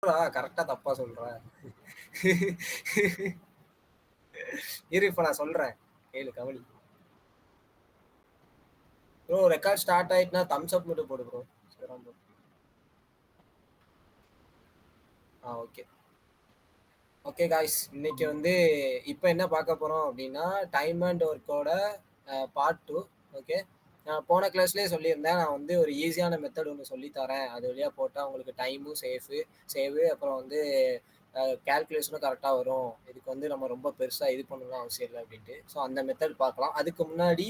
கரெக்டா தப்பா சொல்ற? இரு இப்ப நான் சொல்றேன். கேளு கவனி. ப்ரோ ரெக்கார்ட் ஸ்டார்ட் ஆயிட்டுனா தம்ஸ் அப் மட்டும் போடு ப்ரோ. சரி ப்ரோ. ஓகே. ஓகே காய்ஸ், இன்னைக்கு வந்து இப்போ என்ன பார்க்க போறோம் அப்படின்னா டைம் அண்ட் ஒர்க்கோட பார்ட் 2. ஓகே, நான் போன கிளாஸ்லேயே சொல்லியிருந்தேன் நான் வந்து ஒரு ஈஸியான மெத்தட் ஒன்று சொல்லித்தரேன். அது வழியாக போட்டால் உங்களுக்கு டைமும் சேவு, அப்புறம் வந்து கேல்குலேஷனும் கரெக்டாக வரும். இதுக்கு வந்து நம்ம ரொம்ப பெருசாக இது பண்ணணும் அவசியம் இல்லை அப்படின்ட்டு. ஸோ அந்த மெத்தட் பார்க்கலாம். அதுக்கு முன்னாடி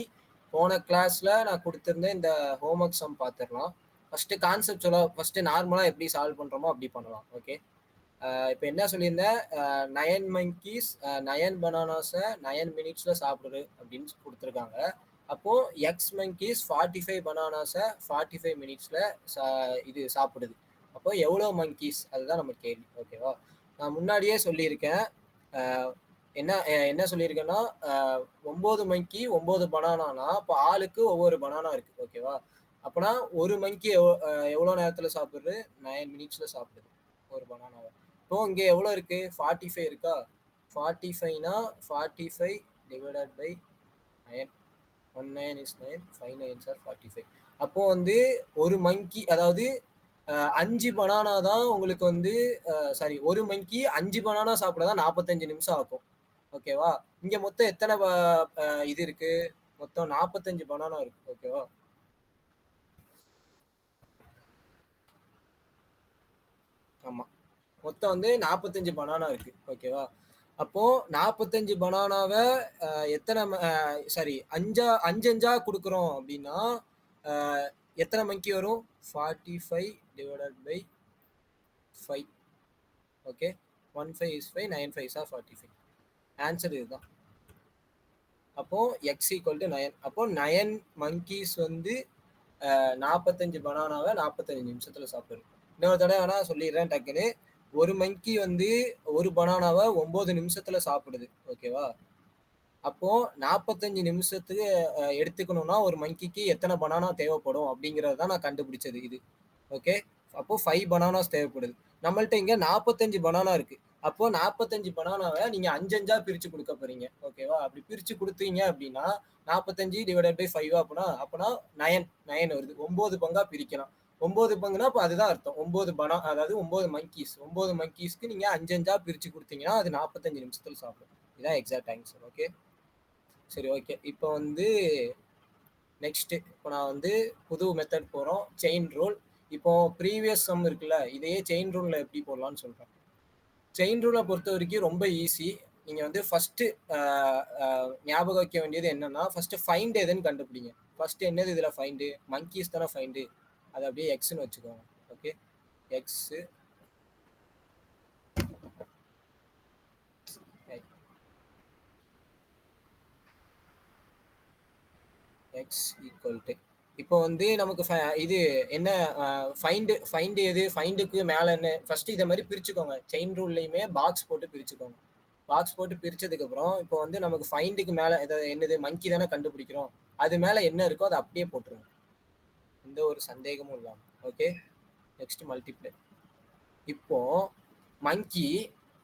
போன கிளாஸில் நான் கொடுத்துருந்தேன் இந்த ஹோம்ஒர்க் சம் பார்த்துடலாம். ஃபஸ்ட்டு கான்செப்ட் ஃபஸ்ட்டு நார்மலாக எப்படி சால்வ் பண்ணுறோமோ அப்படி பண்ணலாம். ஓகே, இப்போ என்ன சொல்லியிருந்தேன், 9 monkeys 9 பனானாஸை 9 minutesல சாப்பிடுது அப்படின்னு கொடுத்துருக்காங்க. அப்போ எக்ஸ் monkeys 45 பனானாஸை 45 minutesல இது சாப்பிடுது. அப்போ எவ்வளோ monkeys, அதுதான் நம்ம கேள்வி. ஓகேவா, நான் முன்னாடியே சொல்லியிருக்கேன். என்ன சொல்லியிருக்கேன்னா 9 monkey 9 பனானானா இப்போ ஆளுக்கு ஒவ்வொரு பனானா இருக்கு. ஓகேவா, அப்போனா ஒரு மங்கி எவ்வளோ நேரத்தில் சாப்பிடுது? 9 minutesல சாப்பிடுது ஒரு பனானாவை. இப்போ இங்கே எவ்வளோ இருக்கு? 45 இருக்கா? 45னா 45 divided by 9. 1 9 is 9, 5 9s are 45. அப்போ வந்து ஒரு மங்கி, அதாவது 5 பனானா தான் உங்களுக்கு வந்து சாரி, ஒரு மங்கி 5 பனானா சாப்பிடதான் 45 நிமிஷம் ஆகும். ஓகேவா, இங்க மொத்தம் எத்தனை இது இருக்கு? மொத்தம் 45 பனானா இருக்கு. ஓகேவா, ஆமா, மொத்தம் வந்து 45 பனானா இருக்கு. ஓகேவா, அப்போ 45 பனானாவை எத்தனை சாரி அஞ்சா கொடுக்குறோம் அப்படின்னா எத்தனை மங்கி வரும்? 45 divided by 5. Okay, 1 5 is 5, 9 5s are 45. Answer இதுதான். அப்போ எக்ஸ் ஈக்குவல் டு 9. அப்போ 9 monkeys வந்து 45 பனானாவை 45 நிமிஷத்துல சாப்பிடுது. இன்னொரு தடவை வேணா சொல்லிடுறேன் டக்குன்னு. ஒரு மங்கி வந்து ஒரு பனானாவை 9 நிமிஷத்துல சாப்பிடுது. ஓகேவா, அப்போ 45 நிமிஷத்துக்கு எடுத்துக்கணும்னா ஒரு மங்கிக்கு எத்தனை பனானா தேவைப்படும் அப்படிங்கிறது தான் நான் கண்டுபிடிச்சது இது. ஓகே, அப்போ 5 பனானாஸ் தேவைப்படுது. நம்மள்ட்ட இங்க 45 பனானா இருக்கு. அப்போ 45 பனானாவை நீங்க 5 பிரிச்சு கொடுக்க போறீங்க. ஓகேவா, அப்படி பிரிச்சு கொடுத்தீங்க அப்படின்னா 45 டிவைடட் பை 5 அப்பனா 9 வருது. 9 பங்கா பிரிக்கலாம். 9 பங்குனா அப்போ அதுதான் அர்த்தம். 9 அதாவது 9 monkeys. 9 monkeysக்கு நீங்க 5 பிரிச்சு கொடுத்தீங்கன்னா அது 45 நிமிஷத்துல சாப்பிடும். இதான் எக்ஸாக்ட் ஆன்சர். ஓகே, சரி ஓகே. இப்போ வந்து நெக்ஸ்ட், இப்போ நான் வந்து புது மெத்தட் போகிறோம், செயின் ரூல். இப்போ ப்ரீவியஸ் சம் இருக்குல்ல, இதையே செயின் ரூலில் எப்படி போடலான்னு சொல்கிறேன். செயின் ரூலை பொறுத்த வரைக்கும் ரொம்ப ஈஸி. நீங்கள் வந்து ஃபஸ்ட்டு ஞாபகம் வைக்க வேண்டியது என்னன்னா, ஃபஸ்ட்டு ஃபைண்ட் எதுன்னு கண்டுபிடிங்க. ஃபஸ்ட்டு என்னது இதில் ஃபைண்டு? மங்கீஸ் தானே ஃபைண்டு. அதை அப்படியே எக்ஸ்ன்னு வச்சுக்கோங்க. Okay, x X equal to, இப்போ வந்து நமக்கு இது என்ன ஃபைண்டு எது? ஃபைண்டுக்கு மேலே என்ன? ஃபர்ஸ்ட் இதை மாதிரி பிரிச்சுக்கோங்க. செயின் ரூல்லையுமே பாக்ஸ் போட்டு பிரிச்சுக்கோங்க. பாக்ஸ் போட்டு பிரிச்சதுக்கப்புறம் இப்போ வந்து நமக்கு ஃபைண்டுக்கு மேலே என்னது? மங்கி தானே கண்டுபிடிக்கிறோம். அது மேலே என்ன இருக்கோ அதை அப்படியே போட்டுருங்க, எந்த ஒரு சந்தேகமும் இல்லாமல். Okay, next multiply. இப்போ மங்கி,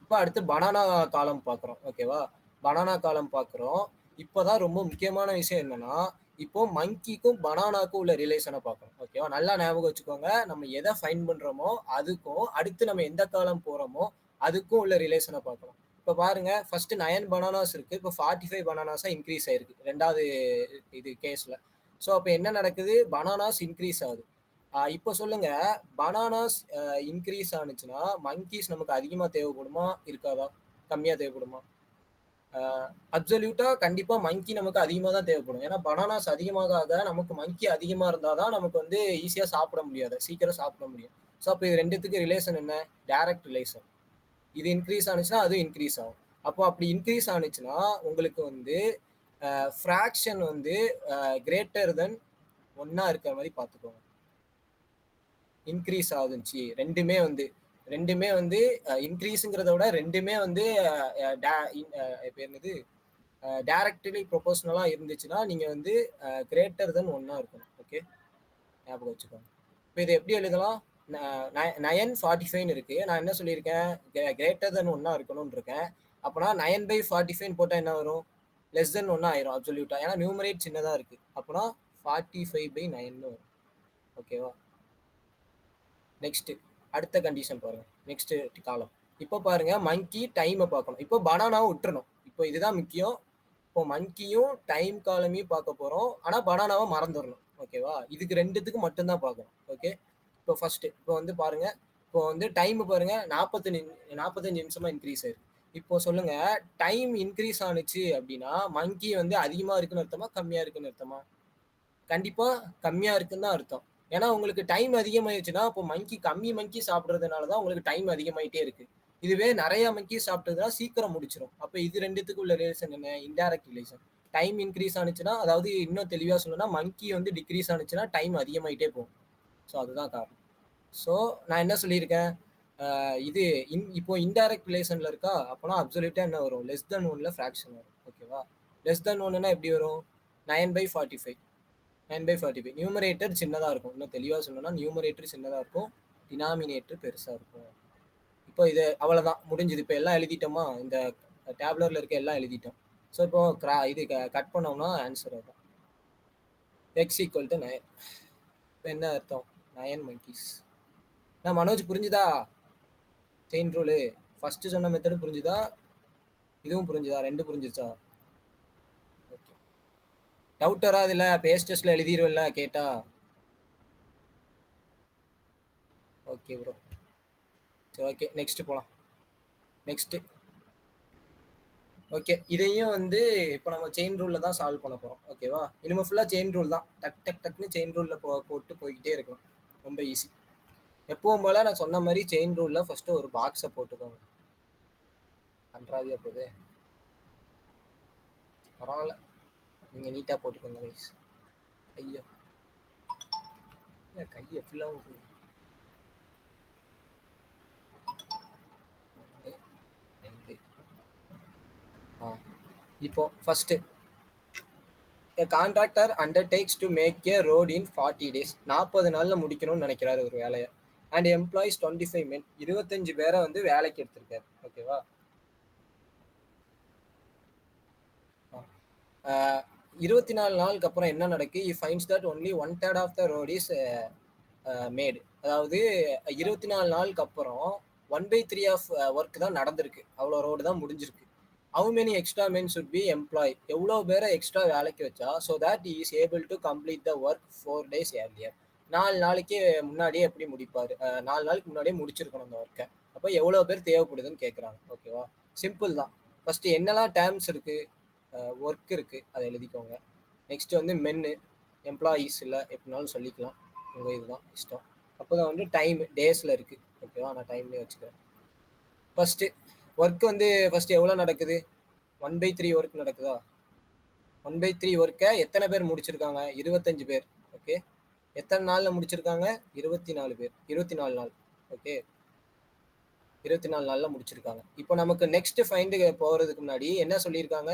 இப்போ அடுத்து பனானா காலம் பார்க்குறோம். ஓகேவா, பனானா காலம் பார்க்குறோம். இப்போதான் ரொம்ப முக்கியமான விஷயம் என்னன்னா, இப்போ மங்கிக்கும் பனானாக்கும் உள்ள ரிலேஷனை பார்க்கணும். ஓகேவா, நல்லா ஞாபகம் வச்சுக்கோங்க. நம்ம எதை ஃபைன் பண்றோமோ அதுக்கும் அடுத்து நம்ம எந்த காலம் போறோமோ அதுக்கும் உள்ள ரிலேஷனை பார்க்கணும். இப்போ பாருங்க, ஃபர்ஸ்ட் 9 பனானாஸ் இருக்கு. இப்போ 45 பனானாஸா இன்க்ரீஸ் ஆயிருக்கு ரெண்டாவது இது கேஸ்ல. ஸோ அப்போ என்ன நடக்குது? பனானாஸ் இன்க்ரீஸ் ஆகுது. இப்போ சொல்லுங்க, பனானாஸ் இன்க்ரீஸ் ஆனிச்சுன்னா மங்கீஸ் நமக்கு அதிகமா தேவைப்படுமா இருக்காதா? கம்மியா தேவைப்படுமா? அப்சல்யூட்டா கண்டிப்பா மங்கி நமக்கு அதிகமா தான் தேவைப்படும். ஏன்னா பனானாஸ் அதிகமாக நமக்கு மங்கி அதிகமா இருந்தாதான் நமக்கு வந்து ஈஸியா சாப்பிட முடியாது, சீக்கிரம் சாப்பிட முடியும். ஸோ அப்போ இது ரெண்டுத்துக்கு ரிலேஷன் என்ன? Direct relation. இது இன்க்ரீஸ் ஆனிச்சுன்னா அது இன்க்ரீஸ் ஆகும். அப்போ அப்படி இன்க்ரீஸ் ஆனிச்சுன்னா உங்களுக்கு வந்து ஃப்ராக்ஷன் வந்து கிரேட்டர் தென் 1 இருக்கிற மாதிரி பார்த்துக்கோங்க. இன்க்ரீஸ் ஆகுதுச்சு ரெண்டுமே வந்து இன்க்ரீஸுங்கிறத விட ரெண்டுமே வந்து என்னது டைரக்ட்லி ப்ரொபோஷனலா இருந்துச்சுன்னா நீங்க வந்து கிரேட்டர் தென் 1 இருக்கணும். ஓகே, ஞாபகம் வச்சுக்கோங்க. இப்போ இதை எப்படி எழுதலாம்? 9:45 இருக்கு. நான் என்ன சொல்லியிருக்கேன்? கிரேட்டர் தென் 1 இருக்கணும்னு இருக்கேன். அப்பனா 9/45 போட்டா என்ன வரும்? லெஸ் தென் 1 ஆயிரும் அப்சல்யூட்டா. ஏன்னா நியூமரேட் சின்னதா இருக்கு. அப்பனா 45/9 வரும். ஓகேவா? நெக்ஸ்ட் அடுத்த கண்டிஷன் பாருங்க. நெக்ஸ்ட் காலம். இப்போ பாருங்க மங்கி டைமை பார்க்கணும். இப்போ பனானாவை விட்டுறணும். இப்போ இதுதான் முக்கியம். இப்போ மங்கியும் டைம் காலமையும் பார்க்க போறோம். ஆனா பனானாவை மறந்துடணும். ஓகேவா? இதுக்கு ரெண்டுத்துக்கு மட்டும்தான் பார்க்கணும். ஓகே. இப்போ ஃபர்ஸ்ட் இப்போ வந்து பாருங்க. இப்போ வந்து டைம் பாருங்க 45 நிமிஷமா இன்க்ரீஸ் ஆயிருக்கு. இப்போ சொல்லுங்க டைம் இன்க்ரீஸ் ஆனுச்சு அப்படின்னா மங்கி வந்து அதிகமா இருக்குன்னு அர்த்தமா கம்மியா இருக்குன்னு அர்த்தமா? கண்டிப்பா கம்மியா இருக்குன்னு தான் அர்த்தம். ஏன்னா உங்களுக்கு டைம் அதிகமாயிருச்சுன்னா, அப்போ கம்மி மங்கி சாப்பிடுறதுனால தான் உங்களுக்கு டைம் அதிகமாயிட்டே இருக்கு. இதுவே நெறைய மங்கி சாப்பிட்டதுன்னா சீக்கிரம் முடிச்சிரும். அப்ப இது 2த்துக்கும் உள்ள ரிலேஷன் என்ன? Indirect relation. டைம் இன்கிரீஸ் ஆனுச்சுன்னா, அதாவது இன்னும் தெளிவா சொல்லணும்னா, மங்கி வந்து டிக்ரீஸ் ஆனுச்சுன்னா டைம் அதிகமாயிட்டே போகும். ஸோ அதுதான் காரணம். ஸோ நான் என்ன சொல்லியிருக்கேன்? இது இப்போ இன்டைரக்ட் ரிலேஷன்ல இருக்கா? அப்போனா அப்சல்யூட்டா என்ன வரும்? லெஸ் தென் 1ல ஃபிராக்ஷன் வரும். ஓகேவா? லெஸ் தென் 1ன்னா எப்படி வரும்? 9/45. 9/45 நியூமரேட்டர் சின்னதா இருக்கும். இன்னும் தெளிவா சொல்லணும்னா நியூமரேட்டர் சின்னதா இருக்கும். டினாமினேட்டர் பெருசா இருக்கும். இப்போ இது அவ்வளவுதான் முடிஞ்சது. இப்போ எல்லாம் எழுதிட்டோமா? இந்த டேப்லர்ல இருக்க எல்லாம் எழுதிட்டோம். ஸோ இப்போ இது கட் பண்ணோம்னா ஆன்சர் அதான். X equal to 9. இப்போ என்ன அர்த்தம்? 9 monkeys. நான் மனோஜ் புரிஞ்சுதா? செயின் ரூலு ஃபர்ஸ்ட் சொன்ன மெத்தடு புரிஞ்சுதா? இதுவும் புரிஞ்சுதா? ரெண்டு புரிஞ்சுச்சா? ஓகே. டவுட் வராது இல்ல? பேஸ் டெஸ்ட்ல எழுதிருவல்ல கேட்டா? Okay bro. சரி ஓகே நெக்ஸ்ட் போலாம். நெக்ஸ்ட் ஓகே இதையும் வந்து இப்போ நம்ம செயின் ரூல்ல தான் சால்வ் பண்ண போறோம். ஓகேவா? இனிமே ஃபுல்லா செயின் ரூல் தான். டக் டக் டக்னு செயின் ரூல்ல போட்டு போய்கிட்டே இருக்கலாம். ரொம்ப ஈஸி. எப்பவும் போல நான் சொன்ன மாதிரி செயின் ரூல்ல ஃபர்ஸ்ட் ஒரு பாக்ஸை போட்டுக்கோங்க. கன்றாவியா போகுது. பரவாயில்ல, நீங்க நீட்டா போட்டுக்கோங்க கைஸ். ஐயோ கை எப்படிலாம் போகுது. இப்போ first a contractor undertakes to make a road in 40 days. 40 நாள்ல முடிக்கணும்னு நினைக்கிறாரு ஒரு வேலையை. And employs 25 men. 25 பேரை வந்து வேலைக்கு எடுத்திருக்காரு. ஓகேவா? 24 நாளுக்கு அப்புறம் என்ன நடக்கு? He finds that only 1/3 of the road is made. அதாவது 24 நாளுக்கு அப்புறம் 1/3 ஆஃப் ஒர்க் தான் நடந்திருக்கு. அவ்வளோ ரோடு தான் முடிஞ்சிருக்கு. How many extra men should be employ? எவ்வளோ பேரை எக்ஸ்ட்ரா வேலைக்கு வச்சா so that he is able to complete the work 4 days earlier. 4 நாளைக்கு முன்னாடியே எப்படி முடிப்பாரு? 4 நாளுக்கு முன்னாடியே முடிச்சிருக்கணும் அந்த ஒர்க்கை. அப்போ எவ்வளோ பேர் தேவைப்படுதுன்னு கேட்குறாங்க. ஓகேவா? சிம்பிள் தான். ஃபர்ஸ்ட் என்னெல்லாம் டேர்ம்ஸ் இருக்கு? ஒர்க் இருக்கு, அதை எழுதிக்கோங்க. நெக்ஸ்ட் வந்து மென்னு, எம்ப்ளாயீஸ் இல்லை எப்படினாலும் சொல்லிக்கலாம். உங்கள் இதுதான் இஷ்டம். அப்போ தான் வந்து டைம் டேஸில் இருக்குது. ஓகேவா? நான் டைம்லேயே வச்சுக்கிறேன். ஃபர்ஸ்ட் ஒர்க் வந்து ஃபர்ஸ்ட் எவ்வளோ நடக்குது? 1/3 ஒர்க் நடக்குதா? 1/3 ஒர்க்கை எத்தனை பேர் முடிச்சிருக்காங்க? 25 பேர். ஓகே. எத்தனை நாளில் முடிச்சிருக்காங்க? 24 பேர். 24 நாள். ஓகே. 24 நாளில் முடிச்சிருக்காங்க. இப்போ நமக்கு நெக்ஸ்ட் ஃபைண்டு போகிறதுக்கு முன்னாடி என்ன சொல்லியிருக்காங்க?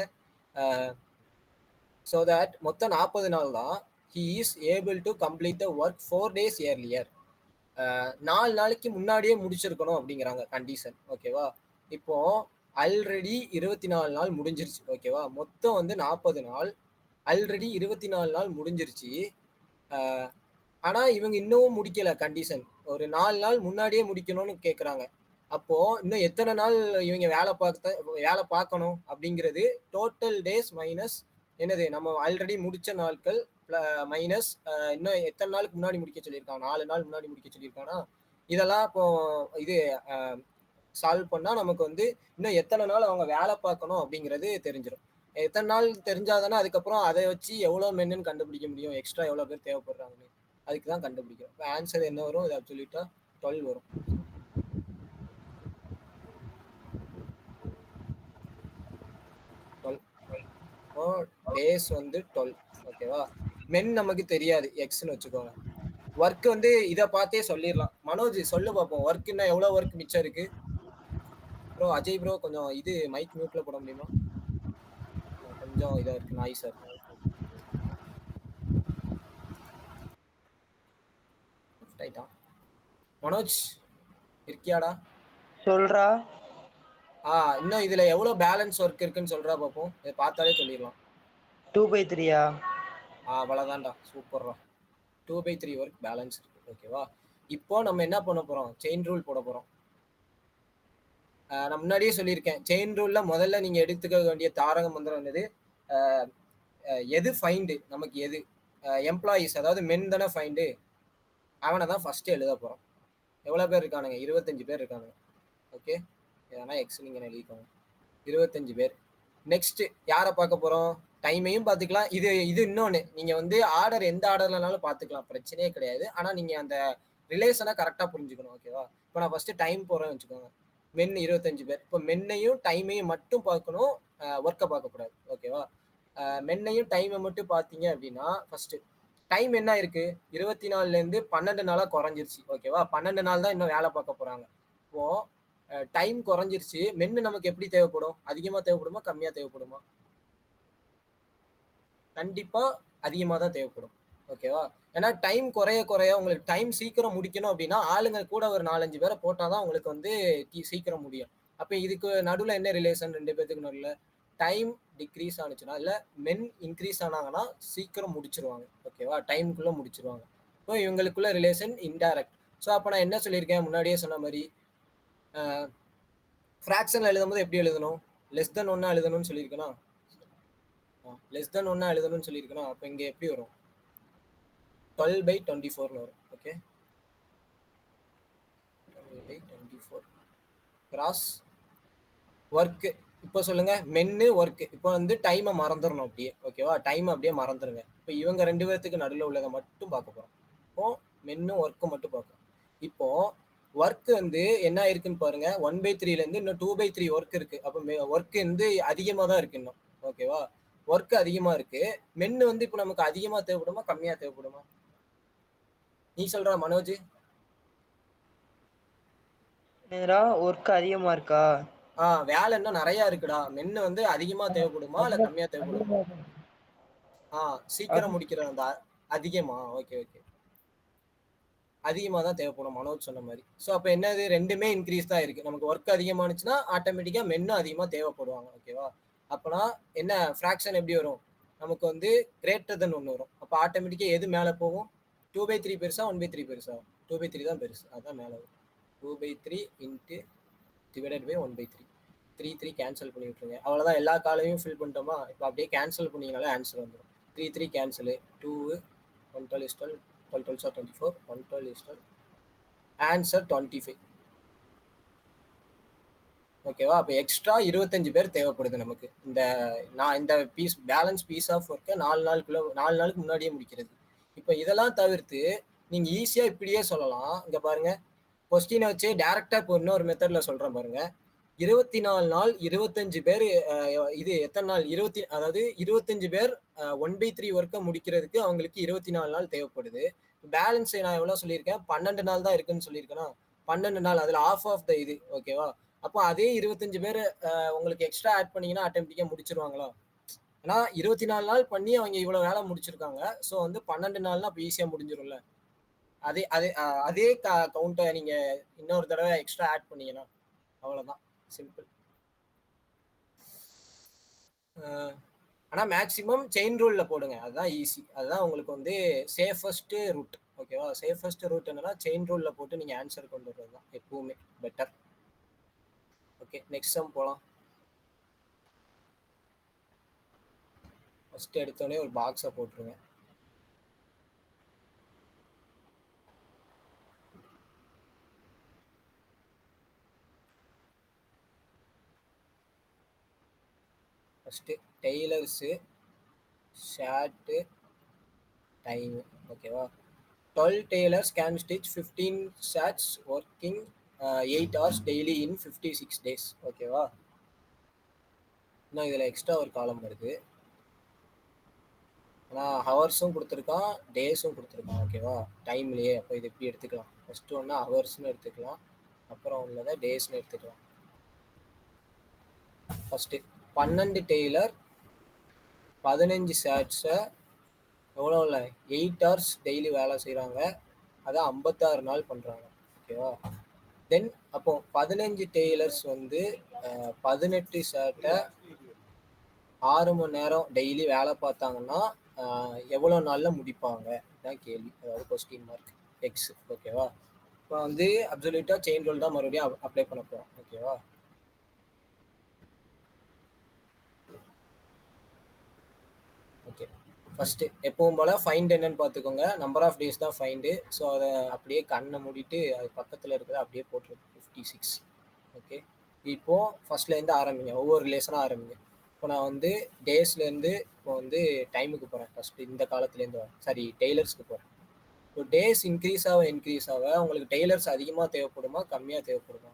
ஸோ தட் மொத்தம் 40 நாள் தான். He is able to complete the work 4 days earlier. 4 நாளைக்கு முன்னாடியே முடிச்சிருக்கணும் அப்படிங்கிறாங்க கண்டிஷன். ஓகேவா? இப்போ ஆல்ரெடி 24 நாள் முடிஞ்சிருச்சு. ஓகேவா? மொத்தம் வந்து 40 நாள். ஆல்ரெடி 24 நாள் முடிஞ்சிருச்சு. ஆனால் இவங்க இன்னமும் முடிக்கல கண்டிஷன். ஒரு 4 நாள் முன்னாடியே முடிக்கணும்னு கேட்குறாங்க. அப்போ இன்னும் எத்தனை நாள் இவங்க வேலை பார்க்கணும் அப்படிங்கிறது டோட்டல் டேஸ் மைனஸ் என்னது நம்ம ஆல்ரெடி முடிச்ச நாட்கள் மைனஸ் இன்னும் எத்தனை நாளுக்கு முன்னாடி முடிக்க சொல்லியிருக்காங்க? 4 நாள் முன்னாடி முடிக்க சொல்லியிருக்காங்கன்னா இதெல்லாம் இப்போ இது சால்வ் பண்ணால் நமக்கு வந்து இன்னும் எத்தனை நாள் அவங்க வேலை பார்க்கணும் அப்படிங்கிறது தெரிஞ்சிடும். எத்தனை நாள் தெரிஞ்சாதானே அதுக்கப்புறம் அதை வச்சு எவ்வளோ மென்னுன்னு கண்டுபிடிக்க முடியும், எக்ஸ்ட்ரா எவ்வளோ பேர் தேவைப்படுறாங்கன்னு. அதுக்கு தான் கண்டுபிடிக்கும். இப்போ ஆன்சர் என்ன வரும்? இதை சொல்லிட்டா 12 வரும். டேஸ் வந்து 12. ஓகேவா? மென் நமக்கு தெரியாது, எக்ஸ்ன்னு வச்சுக்கோங்க. ஒர்க் வந்து இதை பார்த்தே சொல்லிடலாம். மனோஜ் சொல்லு பார்ப்போம், ஒர்க்குன்னா எவ்வளோ ஒர்க் மிச்சம் இருக்கு ப்ரோ? அஜய் ப்ரோ கொஞ்சம் இது மைக் மியூட்ல போட முடியுமா? கொஞ்சம் இதாக இருக்கு, நாய்ஸாக இருக்கு. ரைட்டா? மனோஜ் இருக்கியாடா? சொல்றா. இன்னும் இதுல எவ்வளவு பேலன்ஸ் ஒர்க் இருக்குன்னு சொல்றா பாப்போம். இதை பார்த்தாலே சொல்லிடலாம். 2/3 அவ்வளவுதான்டா, சூப்பர்ரா. 2/3 ஒர்க் பேலன்ஸ் இருக்கு. ஓகேவா? இப்போ நம்ம என்ன பண்ண போறோம்? செயின் ரூல் போட போறோம். நான் முன்னாடியே சொல்லியிருக்கேன், செயின் ரூல்ல முதல்ல நீங்க எடுத்துக்க வேண்டிய தாரக மந்திரம் என்னது? எது ஃபைண்டு நமக்கு, எது எம்ப்ளாயீஸ், அதாவது மென் தானே ஃபைண்டு, அவனை தான் ஃபர்ஸ்ட் எழுத போறோம். எவ்வளவு பேர் இருக்கானுங்க? 25 பேர் இருக்கானுங்க. ஓகே, ஏன்னா எக்ஸ் நீங்க எழுதிக்கோங்க. 25 பேர். நெக்ஸ்ட் யாரை பார்க்க போறோம்? டைமையும் பார்த்துக்கலாம். இது இது இன்னொன்னு, நீங்க வந்து ஆர்டர் எந்த ஆர்டர்லனாலும் பார்த்துக்கலாம், பிரச்சனையே கிடையாது. ஆனா நீங்க அந்த ரிலேஷனை கரெக்டா புரிஞ்சுக்கணும். ஓகேவா? இப்போ நான் ஃபர்ஸ்ட் டைம் போறேன்னு வச்சுக்கோங்க. மென் 25 பேர். இப்போ மென்னையும் டைமையும் மட்டும் பார்க்கணும், ஒர்க்கை பார்க்கக்கூடாது. ஓகேவா? மென்னையும் டைமை மட்டும் பார்த்தீங்க அப்படின்னா, ஃபர்ஸ்ட் டைம் என்ன இருக்கு? 24ல இருந்து 12 நாளா குறைஞ்சிருச்சு. ஓகேவா? 12 நாள் தான் இன்னும் வேலை பார்க்க போறாங்க. இப்போ டைம் குறைஞ்சிருச்சு. மென்னு நமக்கு எப்படி தேவைப்படும்? அதிகமா தேவைப்படுமா, கம்மியா தேவைப்படுமா? கண்டிப்பா அதிகமா தான் தேவைப்படும். ஓகேவா? ஏன்னா டைம் குறைய குறைய உங்களுக்கு டைம் சீக்கிரம் முடிக்கணும் அப்படின்னா ஆளுங்க கூட ஒரு 4-5 பேரை போட்டாதான் உங்களுக்கு வந்து சீக்கிரம் முடியும். அப்ப இதுக்கு நடுவுல என்ன ரிலேஷன் ரெண்டு பேத்துக்கு நடுவுல? டைம் டிக்ரீஸ் ஆனிச்சுன்னா, இல்ல மென் இன்க்ரீஸ் ஆனாங்கன்னா சீக்கிரம் முடிச்சிருவாங்க. ஓகேவா? டைமுக்குள்ள முடிச்சிருவாங்க. இப்போ இவங்களுக்குள்ள ரிலேஷன் இன்டைரக்ட். ஸோ அப்ப நான் என்ன சொல்லியிருக்கேன் முன்னாடியே சொன்ன மாதிரி, ஃப்ராக்ஷன்ல எழுதும்போது எப்படி எழுதணும்? லெஸ் தென் ஒன்னா எழுதணும்னு சொல்லியிருக்கேனா? லெஸ் தென் ஒன்னா எழுதணும்னு சொல்லியிருக்கேனா? அப்போ இங்க எப்படி வரும்? 12/24 வரும். Okay, 12/24 cross work. இப்போ சொல்லுங்க, மென்னு ஒர்க். இப்போ வந்து டைமை மறந்துடணும் அப்படியே. ஓகேவா? டைம் அப்படியே மறந்துருங்க. இப்போ இவங்க ரெண்டு பேர்த்துக்கு நடுவில் உள்ளதை மட்டும் பார்க்க போறோம். இப்போ மென்னு ஒர்க்கு மட்டும் பார்க்கணும். இப்போ ஒர்க் வந்து என்ன இருக்குன்னு பாருங்க. 1/3ல இருந்து இன்னும் 2/3 ஒர்க் இருக்கு. அப்போ ஒர்க் வந்து அதிகமா தான் இருக்கு இன்னும். ஓகேவா? ஒர்க் அதிகமா இருக்கு. மென்னு வந்து இப்போ நமக்கு அதிகமா தேவைப்படுமா, கம்மியா தேவைப்படுமா? நீ சொல்ற மனோஜ். ஒர்க் அதிகமா இருக்கா? வேலை இன்னும் நிறைய இருக்குடா. மென்னு வந்து அதிகமா தேவைப்படுமா இல்ல கம்மியா தேவைப்படுமா? சீக்கிரம் முடிக்கிறது அந்த அதிகமா? ஓகே ஓகே, அதிகமா தான் தேவைப்படும் மனோஜ் சொன்ன மாதிரி. ஸோ அப்போ என்னது, ரெண்டுமே இன்க்ரீஸ் தான் இருக்கு. நமக்கு ஒர்க் அதிகமானுச்சுன்னா ஆட்டோமேட்டிக்கா மென்னும் அதிகமா தேவைப்படுவாங்க. ஓகேவா? அப்போனா என்ன ஃப்ராக்ஷன் எப்படி வரும்? நமக்கு வந்து கிரேட்டர் தென் ஒன்று வரும். அப்போ ஆட்டோமேட்டிக்கா எது மேலே போகும்? 2/3 பெருசா 1/3 பெருசா? 2/3 தான் பெருசு, அதுதான் மேலே வரும். 2/3 இன்ட்டு டிவைடட் பை 1/3. 3 கேன்சல் பண்ணி விட்டுருங்க. அவ்வளோதான், எல்லா காலையும் ஃபில் பண்ணிட்டோமா? இப்போ அப்படியே கேன்சல் பண்ணிங்கனாலே ஆன்சர் வந்துடும். 3 cancel. 2 112 is 12, 12 12 are 24, 112 is 12, answer 25. ஓகேவா? அப்போ எக்ஸ்ட்ரா 25 பேர் தேவைப்படுது நமக்கு. இந்த பீஸ் பேலன்ஸ் பீஸ் ஆஃப் ஒர்க்கை 4 நாளுக்கு முன்னாடியே முடிக்கிறது. இப்போ இதெல்லாம் தவிர்த்து நீங்க ஈஸியா இப்படியே சொல்லலாம். இங்க பாருங்க, கொஸ்டினை வச்சு டைரக்டா இப்போ இன்னொரு மெத்தட்ல சொல்றேன் பாருங்க. 24 நாள் 25 பேர், இது எத்தனை நாள்? அதாவது 25 பேர் 1/3 ஒர்க்கை முடிக்கிறதுக்கு அவங்களுக்கு 24 நாள் தேவைப்படுது. பேலன்ஸ் நான் எவ்வளவு சொல்லியிருக்கேன்? 12 நாள் தான் இருக்குன்னு சொல்லியிருக்கேன்னா, 12 நாள் அதுல ஆஃப் த இது. ஓகேவா? அப்போ அதே 25 பேர் உங்களுக்கு எக்ஸ்ட்ரா ஆட் பண்ணீங்கன்னா ஆட்டோமேட்டிக்கா முடிச்சிருவாங்களா? ஆனா 24 நாள் பண்ணி அவங்க இவ்வளவு வேலை முடிச்சிருக்காங்க. ஸோ வந்து 12 நாள்னா அப்போ ஈஸியா முடிஞ்சிரும்ல. அதே அதே அதே கவுண்டை நீங்க இன்னொரு தடவை எக்ஸ்ட்ரா ஆட் பண்ணீங்கன்னா அவ்வளவுதான், சிம்பிள். ஆனா மேக்ஸிமம் செயின் ரூல்ல போடுங்க, அதுதான் ஈஸி. அதுதான் உங்களுக்கு வந்து சேஃபஸ்ட் ரூட். ஓகேவா? சேஃபஸ்ட் ரூட் என்னன்னா செயின் ரூல்ல போட்டு நீங்க ஆன்சர் கொண்டு வர்றது தான் எப்பவுமே பெட்டர். ஓகே, நெக்ஸ்ட் சம் போலாம். ஃபர்ஸ்ட் எடுத்தோடனே ஒரு பாக்ஸை போட்டுருங்க. First tailors shirt time. ஓகேவா? 12 tailors can stitch 15 shirts working 8 hours daily in 56 days. ஓகேவா? இன்னும் இதில் எக்ஸ்ட்ரா ஒரு காலம் வருது. ஆனால் ஹவர்ஸும் கொடுத்துருக்கான், டேஸும் கொடுத்துருக்கான். ஓகேவா? டைம்லேயே. அப்போ இது எப்படி எடுத்துக்கலாம்? ஃபஸ்ட்டு ஒன்று ஹவர்ஸ்னு எடுத்துக்கலாம், அப்புறம் உள்ளதை டேஸ்னு எடுத்துக்கலாம். ஃபஸ்ட்டு 12 டெய்லர் 15 ஷர்ட்ஸை எவ்வளோ இல்லை 8 hours டெய்லி வேலை செய்கிறாங்க. அதை 56 நாள் பண்ணுறாங்க. ஓகேவா? தென் அப்போ 15 டெய்லர்ஸ் வந்து 18 ஷர்ட்டை 6 மணி நேரம் டெய்லி வேலை பார்த்தாங்கன்னா எவ்வளோ நாளில் முடிப்பாங்க தான் கேள்வி. அதாவது கொஸ்டின் மார்க் எக்ஸ். ஓகேவா? இப்போ வந்து அப்சல்யூட்டாக செயின் ரூல் தான் மறுபடியும் அப்ளை பண்ண போகிறோம். ஓகேவா? ஓகே, ஃபஸ்ட்டு எப்பவும் போல் ஃபைண்ட் என்னன்னு பார்த்துக்கோங்க. நம்பர் ஆஃப் டேஸ் தான் ஃபைண்டு. ஸோ அதை அப்படியே கண்ணை மூடிட்டு அது பக்கத்தில் இருக்கிறத அப்படியே போட்டுருக்கு 56. ஓகே, இப்போது ஃபஸ்ட்லேருந்து ஆரம்பிங்க, ஒவ்வொரு ரிலேஷனாக ஆரம்பிங்க. இப்போ நான் வந்து டேஸ்லேருந்து இப்போ வந்து டைமுக்கு போகிறேன். ஃபஸ்ட்டு இந்த காலத்துலேருந்து வரேன், சாரி டெய்லர்ஸ்க்கு போகிறேன். இப்போ டேஸ் இன்க்ரீஸ் ஆக உங்களுக்கு டெய்லர்ஸ் அதிகமாக தேவைப்படுமா கம்மியாக தேவைப்படுமா?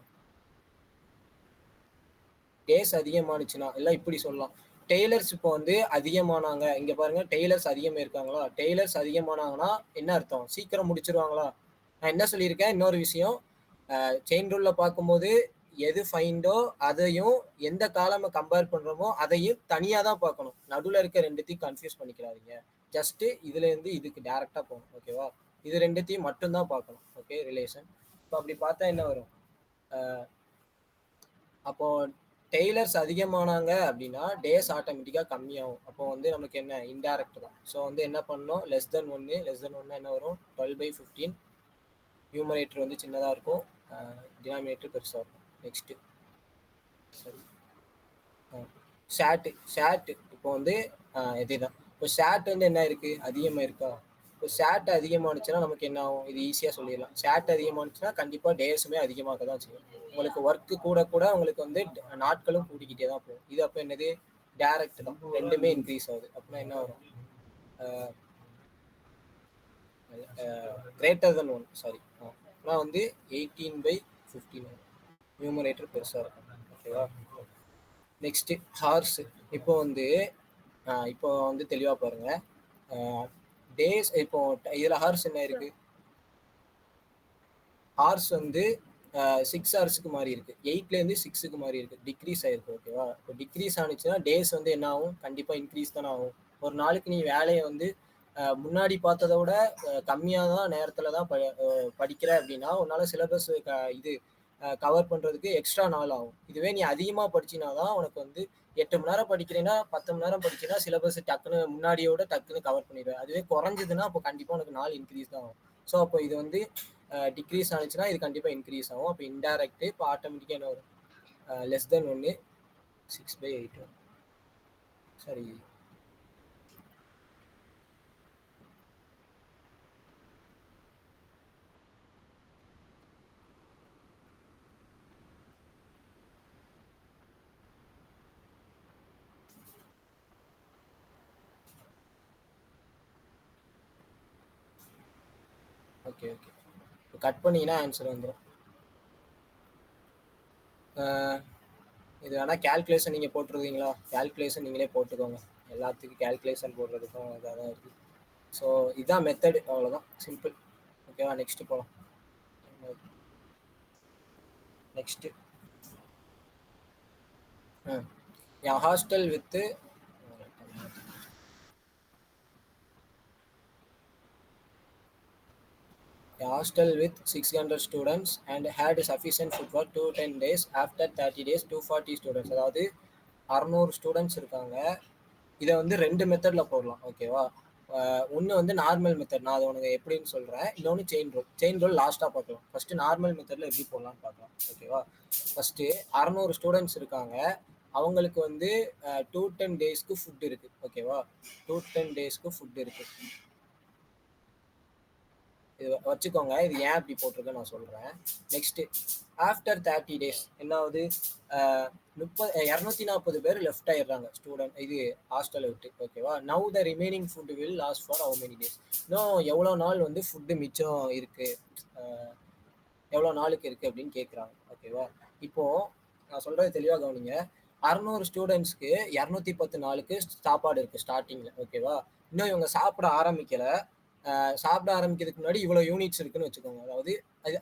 டேஸ் அதிகமானுச்சுன்னா இல்லை இப்படி சொல்லலாம், டெய்லர்ஸ் இப்போ வந்து அதிகமானாங்க. இங்கே பாருங்கள், டெய்லர்ஸ் அதிகமாக இருக்காங்களா? டெய்லர்ஸ் அதிகமானாங்கன்னா என்ன அர்த்தம்? சீக்கிரம் முடிச்சிருவாங்களா? நான் என்ன சொல்லியிருக்கேன், இன்னொரு விஷயம், செயின் ரூலில் பார்க்கும்போது எது ஃபைண்டோ அதையும் எந்த காலமை கம்பேர் பண்ணுறோமோ அதையும் தனியாக தான் பார்க்கணும். நடுவில் இருக்க ரெண்டுத்தையும் கன்ஃபியூஸ் பண்ணிக்கிறாதீங்க. ஜஸ்ட்டு இதுலேருந்து இதுக்கு டேரெக்டாக போகணும். ஓகேவா? இது ரெண்டுத்தையும் மட்டும்தான் பார்க்கணும். Okay, relation. இப்போ அப்படி பார்த்தா என்ன வரும்? அப்போ டெய்லர்ஸ் அதிகமானாங்க அப்படின்னா டேஸ் ஆட்டோமேட்டிக்காக கம்மியாகும். அப்போ வந்து நமக்கு என்ன, இன்டைரக்ட் தான். ஸோ வந்து என்ன பண்ணணும், லெஸ் தென் ஒன்று என்ன வரும், 12/15. நியூமரேட்டர் வந்து சின்னதாக இருக்கும், டினாமினேட்டர் பெருசாக இருக்கும். நெக்ஸ்ட்டு சரி, ஷேட்டு இப்போ வந்து இதே தான். இப்போ ஷேட் வந்து என்ன இருக்குது, அதிகமாக இருக்கா? இப்போ ஷேட் அதிகமானுச்சுன்னா நமக்கு என்ன ஆகும், இது ஈஸியாக சொல்லிடலாம். ஷேட் அதிகமானுச்சுன்னா கண்டிப்பாக டேஸுமே அதிகமாக தான் செய்யும். உங்களுக்கு ஒர்க்கு கூட உங்களுக்கு வந்து நாட்களும் கூட்டிக்கிட்டே தான் போகும். இது அப்போ என்னது, டேரக்ட் தான், ரெண்டுமே இன்க்ரீஸ் ஆகுது. அப்படின்னா என்ன வரும், கிரேட்டர் தென் 1, சாரி. ஆனால் வந்து 18/15 வரும். நியூமரேட்டர் பெருசாக இருக்கும். ஓகேவா? Next horse. இப்போ வந்து தெளிவாக பாருங்கள். டேஸ் இப்போ இதில் ஹார்ஸ் என்ன இருக்குது, ஹார்ஸ் வந்து 6 ஹவர்ஸுக்கு மாறி இருக்குது, 8லேருந்து 6க்கு மாறி இருக்குது, டிக்ரீஸ் ஆகிருக்கு. ஓகேவா? இப்போ டிக்ரீஸ் ஆனிச்சுன்னா டேஸ் வந்து என்ன ஆகும், கண்டிப்பாக இன்க்ரீஸ் தானே ஆகும். ஒரு நாளைக்கு நீ வேலையை வந்து முன்னாடி பார்த்ததை விட கம்மியாக தான் நேரத்தில் தான் படிக்கிற அப்படின்னா உன்னால் சிலபஸ் இது கவர் பண்ணுறதுக்கு எக்ஸ்ட்ரா நாள் ஆகும். இதுவே நீ அதிகமாக படிச்சினா தான் உனக்கு வந்து 8 மணி நேரம் படிக்கிறேன்னா 10 மணி நேரம் படிச்சினா சிலபஸ் டக்குன்னு முன்னாடியோட டக்குன்னு கவர் பண்ணிடுவேன். அதுவே குறைஞ்சதுன்னா அப்போ கண்டிப்பாக உனக்கு நாள் இன்க்ரீஸ் தான் ஆகும். ஸோ அப்போ இது வந்து டிக்ரீஸ் ஆனிச்சுன்னா இது கண்டிப்பாக இன்க்ரீஸ் ஆகும். அப்போ இன்டைரக்ட் இப்போ ஆட்டோமேட்டிக்காக என்ன வரும், லெஸ் தென் 1, 6/8 வரும். சரி, ஓகே ஓகே, இப்போ கட் பண்ணிங்கன்னா ஆன்சர் வந்துடும். இது வேணால் கேல்குலேஷன் நீங்கள் போட்டுருவீங்களா? கேல்குலேஷன் நீங்களே போட்டுக்கோங்க, எல்லாத்துக்கும் கேல்குலேஷன் போடுறதுக்கும் இதாக தான் இருக்குது. ஸோ இதுதான் மெத்தடு, அவ்வளோதான், சிம்பிள். ஓகேவா? நெக்ஸ்ட்டு போகலாம். Next N hostel with a hostel with 600 students and had sufficient food for 210 days. After 30 days 240 students, அதாவது 600 ஸ்டூடெண்ட்ஸ் இருக்காங்க. இதை வந்து 2 மெத்தடில் போடலாம். ஓகேவா? ஒன்று வந்து நார்மல் மெத்தட், நான் அதை உனக்கு எப்படின்னு சொல்கிறேன். இன்னொன்று செயின் ரூல் லாஸ்ட்டாக பார்க்கலாம். ஃபஸ்ட்டு நார்மல் மெத்தடில் எப்படி போடலான்னு பார்க்கலாம். ஓகேவா? ஃபஸ்ட்டு 600 ஸ்டூடெண்ட்ஸ் இருக்காங்க, அவங்களுக்கு வந்து 210 டேஸ்க்கு ஃபுட் இருக்குது. ஓகேவா? 210 டேஸ்க்கு ஃபுட் இருக்குது, இது வச்சுக்கோங்க. இது ஏன் இப்படி போட்டிருக்கேன்னு நான் சொல்கிறேன். நெக்ஸ்ட்டு ஆஃப்டர் 30 டேஸ் என்ன ஆகுது, 240 பேர் லெஃப்ட் ஆயிடுறாங்க ஸ்டூடெண்ட் இது ஹாஸ்டலை விட்டு. ஓகேவா? Now the remaining food will last for how many days, இன்னும் எவ்வளோ நாள் வந்து ஃபுட்டு மிச்சம் இருக்குது, எவ்வளோ நாளுக்கு இருக்குது அப்படின்னு கேட்குறாங்க. ஓகேவா? இப்போது நான் சொல்கிறது தெளிவாக கவனிங்க. 600 ஸ்டூடெண்ட்ஸ்க்கு 210 நாளுக்கு சாப்பாடு இருக்குது ஸ்டார்டிங்கில். ஓகேவா? இன்னும் இவங்க சாப்பிட ஆரம்பிக்கிறதுக்கு முன்னாடி இவ்வளோ யூனிட்ஸ் இருக்குன்னு வச்சுக்கோங்க. அதாவது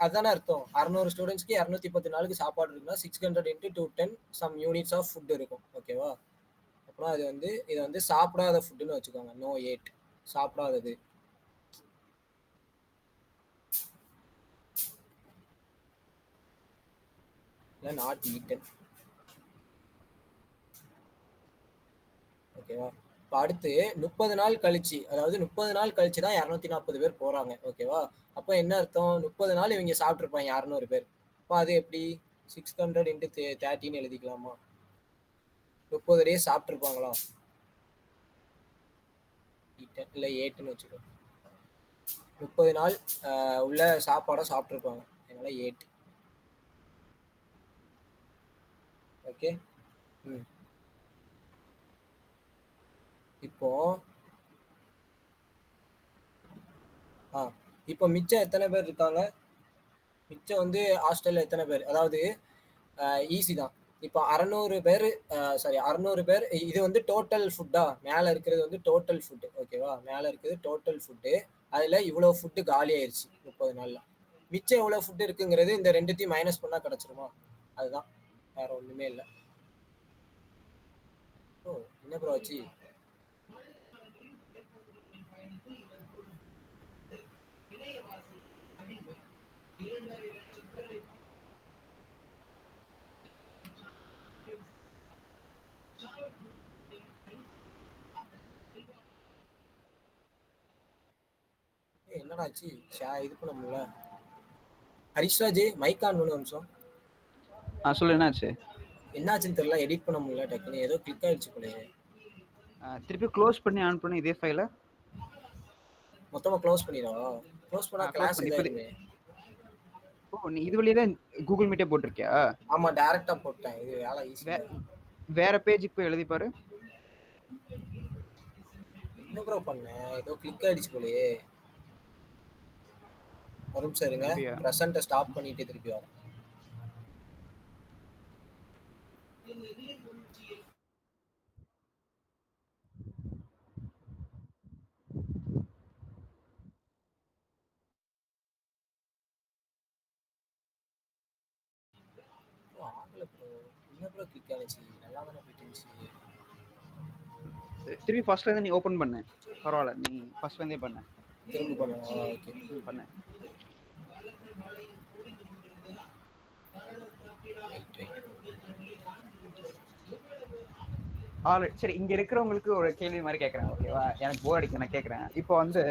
அதுதானே அர்த்தம், 600 ஸ்டூடெண்ட்ஸ்க்கு 210 நாளுக்கு சாப்பாடு இருக்குன்னா 600 × 210 சம் யூனிட்ஸ் ஆஃப் ஃபுட் இருக்கும். ஓகேவா? அப்புறம் இது வந்து சாப்பிடாத ஃபுட்டுன்னு வச்சுக்கோங்க. நோ ஏட், சாப்பிடாதது. Not eaten. ஓகேவா? இப்போ அடுத்து 30 நாள் கழிச்சு, அதாவது 30 நாள் கழிச்சு தான் 240 பேர் போறாங்க. ஓகேவா? அப்போ என்ன அர்த்தம்? 30 நாள் இவங்க சாப்பிட்டுருப்பாங்க 600 பேர். அப்போ அது எப்படி 600 இன்ட்டு 30ன்னு எழுதிக்கலாமா? 30 டேஸ் சாப்பிட்டுருப்பாங்களா? இல்ல 8ன்னு வச்சுக்கோ. 30 நாள் உள்ள சாப்பாடை சாப்பிட்டுருப்பாங்க. அதனால 8. ஓகே. இப்போ இப்போ மிச்சம் எத்தனை பேர் இருக்காங்க? மிச்சம் வந்து ஹாஸ்டல்ல எத்தனை பேர்? அதாவது ஈஸி தான். இப்போ 600 பேர், சாரி 600 பேர். இது வந்து டோட்டல் ஃபுட்டா? மேல இருக்கிறது வந்து டோட்டல் ஃபுட். ஓகேவா? மேல இருக்கிறது டோட்டல் ஃபுட்டு. அதுல இவ்வளவு ஃபுட்டு காலி ஆயிருச்சு 30 நாள்ல. மிச்சம் எவ்வளவு ஃபுட் இருக்குங்கிறது இந்த ரெண்டுத்தையும் மைனஸ் பண்ணா கிடைச்சிருமா? அதுதான், வேற ஒண்ணுமே இல்லை. ஓ, என்ன ப்ரோ ஆச்சு? என்னடா ஆச்சு? இது பண்ண முடியல. ஹரிஷ்ராஜ் மைக் ஆன் பண்ணு ஒரு நிமிஷம். சொல்லு, என்னாச்சு? என்னாச்சுன்னு தெரியல, எடிட் பண்ண முடியல. டக்குன்னு ஏதோ கிளிக் ஆயிடுச்சு போல. திருப்பி க்ளோஸ் பண்ணி ஆன் பண்ணி இதே ஃபைல மொத்தமா க்ளோஸ் பண்ணிடவா? க்ளோஸ் பண்ணா கிளாஸ் இதாயிருமே. ஓ, நீ இது வழியா தான் கூகுள் மீட்டே போட்டிருக்கியா? ஆமா, டைரக்டா போட்டேன். இது வேலை ஈஸி. வேற பேஜுக்கு போய் எழுதி பாரு. என்ன ப்ரோ பண்ணேன்? ஏதோ கிளிக் ஆயிடுச்சு போலயே. ஒரு நிமிஷம் இருங்க. பிரசன்ட்டை ஸ்டாப் பண்ணிட்டு திருப்பி வரேன். ஆகல ப்ரோ. என்ன ப்ரோ கிளிக் ஆயிடுச்சு? நல்லா தானே போயிட்டு இருந்துச்சு. திருப்பி ஃபர்ஸ்ட்ல இருந்து நீ ஓபன் பண்ணு. பரவாயில்ல, நீ ஃபர்ஸ்ட்ல இருந்தே பண்ணு. திரும்பி பண்ணுவா? ஓகே, பண்ணு. சரி, இங்க இருக்கிறவங்களுக்கு ஒரு கேள்வி மாதிரி கேட்கறேன், ஓகேவா? எனக்கு போர் அடிக்க, நான் கேட்கறேன். இப்போ வந்து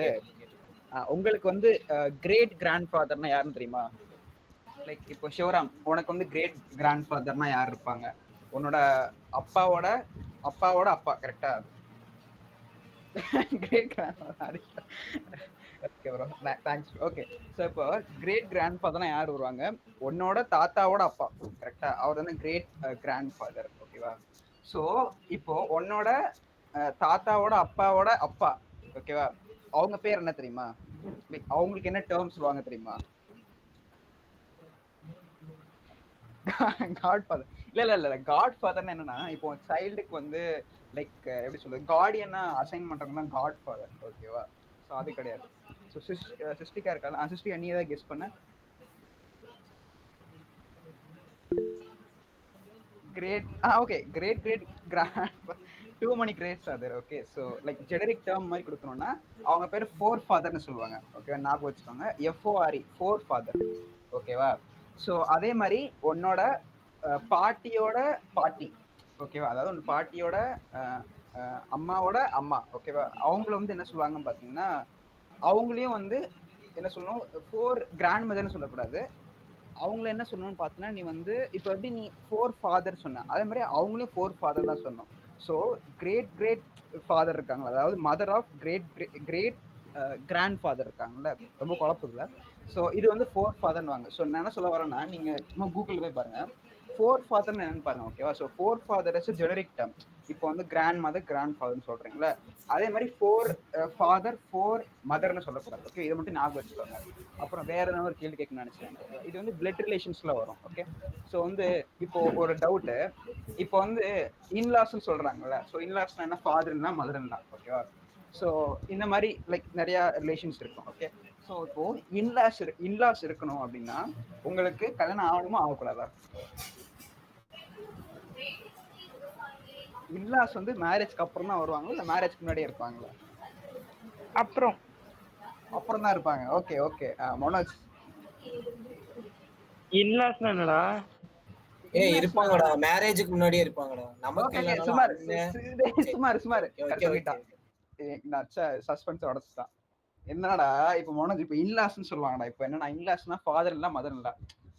உங்களுக்கு வந்து கிரேட் கிராண்ட் ஃபாதர்னா யாருன்னு தெரியுமா? லைக் இப்போ சிவராம், உனக்கு வந்து கிரேட் கிராண்ட் ஃபாதர்னா யார் இருப்பாங்க? உன்னோட அப்பாவோட அப்பாவோட அப்பா, கரெக்டா? Great grandfather. Okay bro, thanks. Okay, so இப்போ கிரேட் கிராண்ட் ஃபாதர்னா யார் வருவாங்க? உன்னோட தாத்தாவோட அப்பா, கரெக்டா? அவர் வந்து கிரேட் கிராண்ட் ஃபாதர், ஓகேவா? ஸோ இப்போ உன்னோட தாத்தாவோட அப்பாவோட அப்பா, ஓகேவா? அவங்க பேர் என்ன தெரியுமா? அவங்களுக்கு என்ன டேர்ம் சொல்லுவாங்க தெரியுமா? Godfather. இல்ல காட் ஃபாதர்னா என்னன்னா, இப்போ சைல்டுக்கு வந்து லைக் எப்படி சொல்றது, கார்டியனா அசைன் பண்றவங்க தான் காட் ஃபாதர், ஓகேவா? ஸோ அது கிடையாது. ஸோ சிஸ்டிகா இருக்காங்க. சிஸ்டிகா நீ ஏதாவது கெஸ் பண்ண. Great okay, great great grand to money grades other. Okay, so like generic term மாதிரி கொடுக்கணும்னா அவங்க பேர் ஃபோர் ஃபாதர்னு சொல்லுவாங்க, ஓகேவா? ஞாபகம் வச்சுக்கோங்க, FORE, ஃபோர் ஃபாதர், ஓகேவா? ஸோ அதே மாதிரி உன்னோட பாட்டியோட பாட்டி, ஓகேவா? அதாவது உன் பாட்டியோட அம்மாவோட அம்மா, ஓகேவா? அவங்கள வந்து என்ன சொல்லுவாங்கன்னு பாத்தீங்கன்னா, அவங்களையும் வந்து என்ன சொல்லணும், ஃபோர் கிராண்ட் மதர்னு சொல்லக்கூடாது. அவங்கள என்ன சொல்லணும்னு பார்த்தீங்கன்னா, நீ வந்து இப்போ எப்படி நீ ஃபோர் ஃபாதர் சொன்ன, அதே மாதிரி அவங்களையும் ஃபோர் ஃபாதர் தான் சொன்னோம். ஸோ கிரேட் கிரேட் ஃபாதர் இருக்காங்களா, அதாவது mother of great great grandfather இருக்காங்கல்ல, ரொம்ப குழப்பத்துல. ஸோ இது வந்து ஃபோர் ஃபாதர்னு வாங்க. ஸோ நான் என்ன சொல்ல வரேன்னா, நீங்க சும்மா கூகுளில் போய் பாருங்க, ஃபோர் ஃபாதர்னு என்னன்னு பாருங்க, ஓகேவா? So four father is generic term. இப்போ வந்து கிராண்ட் மதர் கிராண்ட் ஃபாதர்னு சொல்றீங்களா, அதே மாதிரி ஃபோர் ஃபாதர் ஃபோர் மதர்னு சொல்லக்கூடாது, ஓகே? இதை மட்டும் ஞாபகம் வச்சுக்கோங்க. அப்புறம் வேற ஏதாவது ஒரு கேள்வி கேட்கணும்னு நினைச்சேன். இது வந்து பிளட் ரிலேஷன்ஸ்ல வரும், ஓகே? ஸோ வந்து இப்போ ஒரு டவுட்டு, இப்போ வந்து இன்லாஸ்ன்னு சொல்றாங்கல்ல, ஸோ இன்லாஸ்னா என்ன, ஃபாதர்னா மதர்னா, ஓகேவா? ஸோ இந்த மாதிரி லைக் நிறைய ரிலேஷன்ஸ் இருக்கும், ஓகே? ஸோ இப்போ இன்லாஸ் இருக்கணும் அப்படின்னா உங்களுக்கு கல்யாணம் ஆகணுமா ஆகக்கூடாதா? இன்லாஸ் வந்து மேரேஜ்க்கு அப்புறம் தான் வருவாங்களா, இல்ல மேரேஜ்க்கு முன்னாடியே இருப்பாங்களா? அப்புறம் தான் இருப்பாங்க. ஓகே, மனோஜ். இன்லாஸ்னா என்னடா? இருப்பாங்கடா, மேரேஜுக்கு முன்னாடியே இருப்பாங்கடா. நமக்கு ஓகே இல்லனாலும் சுமார் அண்ணன். சரி, சுமார் சுமார் ஓகே, ஓகே, ஓகே. சொல்லிட்டான். நான் சஸ்பென்ஸ் உடச்சுட்டான். என்னடா இப்ப மோனோஜ் இப்ப இன்லாஸ்ன்னு சொல்லுவாங்கடா. இப்ப என்னன்னா இன்லாஸ்னா ஃபாதர் இல்ல மதர் இல்ல.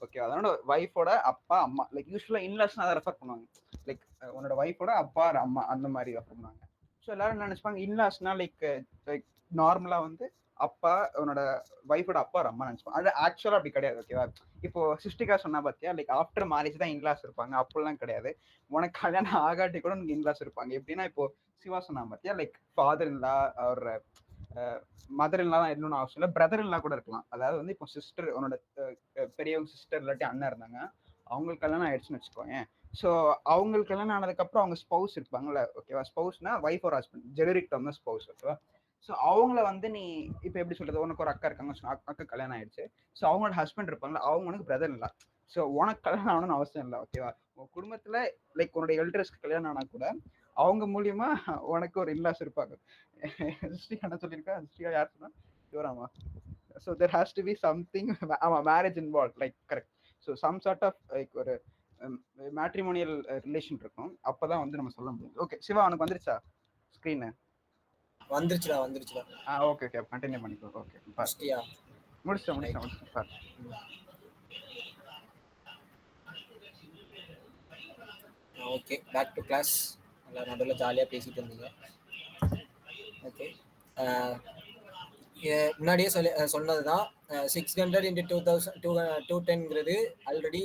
ஓகே, அதனோட ஒய்ஃபோட அப்பா அம்மா. லைக் யூஸ்வலா இன்லாஸ்னா அதை ரெஃபர் பண்ணுவாங்க. லைக் உன்னோட ஒய்ஃபோட அப்பா அம்மா அந்த மாதிரி ரெஃபர் பண்ணுவாங்க. ஸோ எல்லாரும் என்ன நினைச்சுப்பாங்க, இன்லாஸ்னா லைக் லைக் நார்மலா வந்து அப்பா உன்னோட ஒய்ஃபோட அப்பா அம்மா நினைச்சுப்பாங்க. அது ஆக்சுவலா அப்படி கிடையாது. ஓகேவா? இப்போ சிஸ்டிகா சொன்னா பாத்தியா, லைக் ஆஃப்டர் மேரேஜ் தான் இன்லாஸ் இருப்பாங்க. அப்படிலாம் கிடையாது. உனக்கு கல்யாணம் ஆகாட்டி கூட உனக்கு இன்லாஸ் இருப்பாங்க. எப்படின்னா இப்போ சிவா சொன்னா பாத்தியா, லைக் ஃபாதர் இல்லா அவர் மதர் இல்லா தான் இருக்கணும்னு அவசியம் இல்லை, பிரதர் இல்லா கூட இருக்கலாம். அதாவது வந்து இப்போ சிஸ்டர் உன்னோட பெரியவங்க சிஸ்டர் இல்லாட்டி அண்ணன் இருந்தாங்க, அவங்களுக்கு கல்யாணம் ஆயிடுச்சுன்னு வச்சுக்கோங்க. ஸோ அவங்களுக்கு கல்யாணம் ஆனதுக்கப்புறம் அவங்க ஸ்பௌஸ் இருப்பாங்கல்ல. ஓகேவா? ஸ்பௌஸ்னா ஒய்ஃப் ஒரு ஹஸ்பண்ட், ஜெனரிக் டேர்ம் தான் ஸ்பௌஸ். ஓகேவா? ஸோ அவங்கள வந்து நீ இப்போ எப்படி சொல்றது, உனக்கு ஒரு அக்கா இருக்காங்க, அக்கா கல்யாணம் ஆயிடுச்சு. ஸோ அவங்களோட ஹஸ்பண்ட் இருப்பாங்கல்ல, அவங்க உனக்கு பிரதர் இல்லை. ஸோ உனக்கு கல்யாணம் ஆகணும்னு அவசியம் இல்லை. ஓகேவா? உன் குடும்பத்துல லைக் உன்னோட எல்டர்ஸ்க்கு கல்யாணம் ஆனா கூட அவங்க மூலியமா உனக்கு ஒரு இன்லாஸ் இருப்பாங்க. ஹிஸ்ட்ரி என்ன சொல்லியிருக்கா, ஹிஸ்ட்ரியா யார் சொன்னா, யுவராமா. So there has to be something, ஆமா, marriage involve, like correct. So some sort of like ஒரு மேட்ரிமோனியல் ரிலேஷன் இருக்கும். அப்பதான் வந்து நம்ம சொல்ல முடியும். ஓகே சிவா, உனக்கு வந்துருச்சா ஸ்கிரீனு? வந்துருச்சுடா. ஓகே ஓகே, கண்டினியூ பண்ணிக்கோ. ஓகே முடிச்சிட்டியா? முடிச்சிட்டேன் பாரு. Okay, back to class. நல்லா நடுவில் ஜாலியாக பேசிட்டு இருந்தீங்க. ஓகே, முன்னாடியே சொன்னது தான். 600 இன்ட்டு 210ங்கிறது ஆல்ரெடி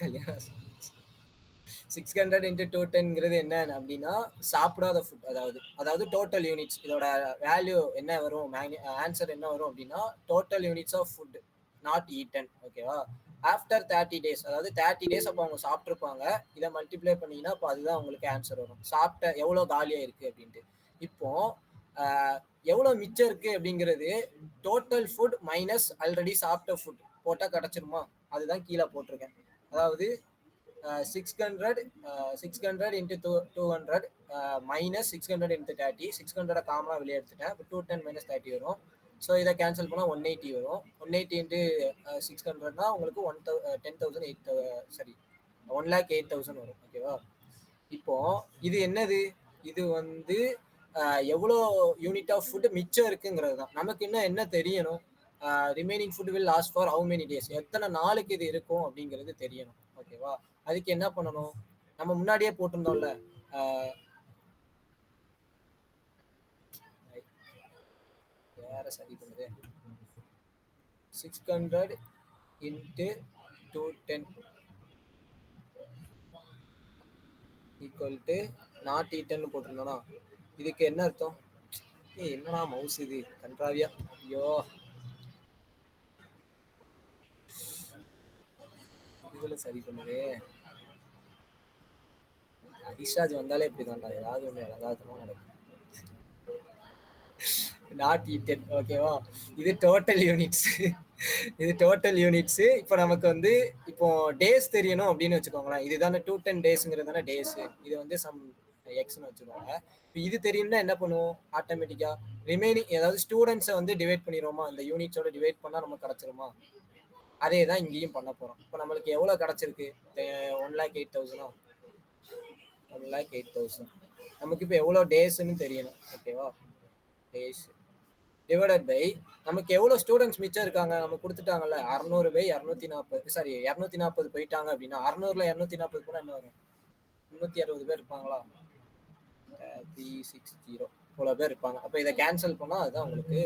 கல்யாணம். 600 இன்ட்டு 210ங்கிறது என்ன அப்படின்னா சாப்பிடாத ஃபுட். அதாவது டோட்டல் யூனிட்ஸ். இதோட வேல்யூ என்ன வரும், ஆன்சர் என்ன வரும் அப்படின்னா total units of food not eaten. ஓகேவா? ஆஃப்டர் 30 days, அதாவது 30 days அப்போ அவங்க சாப்பிட்ருப்பாங்க. இதை மல்டிப்ளை பண்ணீங்கன்னா அப்போ அதுதான் உங்களுக்கு ஆன்சர் வரும், சாப்பிட்ட எவ்வளோ காலியாக இருக்குது அப்படின்ட்டு. இப்போ எவ்வளோ மிச்சம் இருக்குது அப்படிங்கிறது டோட்டல் ஃபுட் மைனஸ் ஆல்ரெடி சாப்பிட்ட ஃபுட் போட்டால் கிடச்சிருமா? அதுதான் கீழே போட்டிருக்கேன். அதாவது 600 இன்ட்டு 200 மைனஸ் 600 இன்ட்டு 30. 600 காமனாக வெளியே எடுத்துட்டேன். இப்போ 210 மைனஸ் 30 வரும். ஸோ இதை கேன்சல் பண்ணால் 180 வரும். 180 இன்ட்டு 600னா உங்களுக்கு 1,08,000 வரும். ஓகேவா? இப்போ இது என்னது, இது வந்து எவ்வளோ யூனிட் ஆஃப் ஃபுட் மிச்சம் இருக்குங்கிறது தான். நமக்கு இன்னும் என்ன தெரியணும், remaining food will last for how many days, எத்தனை நாளுக்கு இது இருக்கும் அப்படிங்கிறது தெரியணும். ஓகேவா? அதுக்கு என்ன பண்ணணும், நம்ம முன்னாடியே போட்டிருந்தோம்ல, வேற சரி பண்ணுது. 600 into 210 equal to not eaten போட்டிருந்தோம்னா இதுக்கு என்ன அர்த்தம்? என்னடா மவுஸ் இது கன்றாவியா, ஐயோ இதுல சரி பண்ணுது. ஹரிஷாஜ் வந்தாலே இப்படிதான்டா, ஏதாவது ஒண்ணு இறங்காதமா நடக்கும். Not eaten. ஓகேவா? இது டோட்டல் யூனிட்ஸ். இது டோட்டல் யூனிட்ஸ். இப்போ நமக்கு வந்து இப்போ டேஸ் தெரியணும் அப்படின்னு வச்சுக்கோங்களேன். இதுதானே 210 டேஸ்ங்கிறது தானே டேஸ். இது வந்து சம் எக்ஸ்னு வச்சுக்கோங்க. இப்போ இது தெரியும்னா என்ன பண்ணுவோம், ஆட்டோமேட்டிக்கா ரிமைனிங் ஏதாவது ஸ்டூடெண்ட்ஸை வந்து டிவைட் பண்ணிடுவோமா, இந்த யூனிட்ஸோட டிவைட் பண்ணால் நமக்கு கிடச்சிருமா? அதே தான் இங்கேயும் பண்ண போகிறோம். இப்போ நம்மளுக்கு எவ்வளோ கிடச்சிருக்கு, 1,08,000. 1,08,000 நமக்கு இப்போ எவ்வளோ டேஸ்ன்னு தெரியணும். ஓகேவா? டேஸ் டிவைடட் பை நமக்கு எவ்வளோ ஸ்டூடெண்ட்ஸ் மிச்சம் இருக்காங்க, நமக்கு கொடுத்துட்டாங்கல்ல 600/240. சாரி, 240 போயிட்டாங்க அப்படின்னா 600ல் 240 கூட என்ன வரும், 360 பேர் இருப்பாங்களா? 360 இவ்வளோ பேர் இருப்பாங்க. அப்போ இதை கேன்சல் பண்ணால் அதுதான் உங்களுக்கு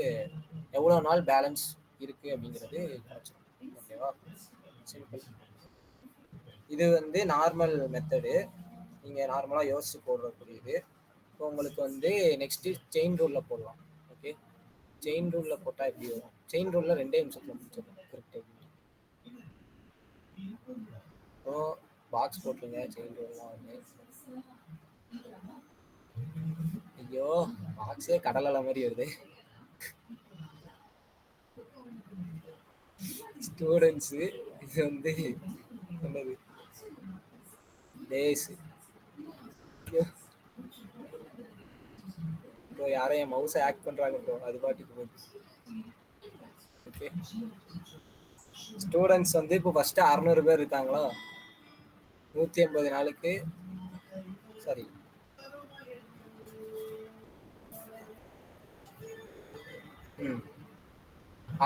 எவ்வளோ நாள் பேலன்ஸ் இருக்குது அப்படிங்கிறது கிடைச்சிடும். ஓகேவா? சிம்பிள். இது வந்து நார்மல் மெத்தடு, நீங்கள் நார்மலாக யோசிச்சு போடுறக்கூடியது. இப்போ உங்களுக்கு வந்து நெக்ஸ்ட்டு செயின் ரூலில் போடலாம். ஓகே, செயின் ரூலில் போட்டால் எப்படி வரும், செயின் ரூலில் 2 நிமிஷத்தில் முடிச்சிடலாம் கரெக்டாக. இப்போ பாக்ஸ் போட்டுருங்க, செயின் ரூல்லாம் வந்து. ஐயோ, பாக்ஸே கடலை மாதிரி வருது. ஸ்டூடெண்ட்ஸு இது வந்து என்னது, டேஸ். இப்போ யாரும் என் மவுஸை ஆக்ட் பண்ணுறாங்க ப்ரோ, அது பாட்டுக்கு போகுது. ஓகே, ஸ்டூடெண்ட்ஸ் வந்து இப்போ ஃபர்ஸ்ட் 600 பேர் இருக்காங்களா, 180 நாளுக்கு சாரி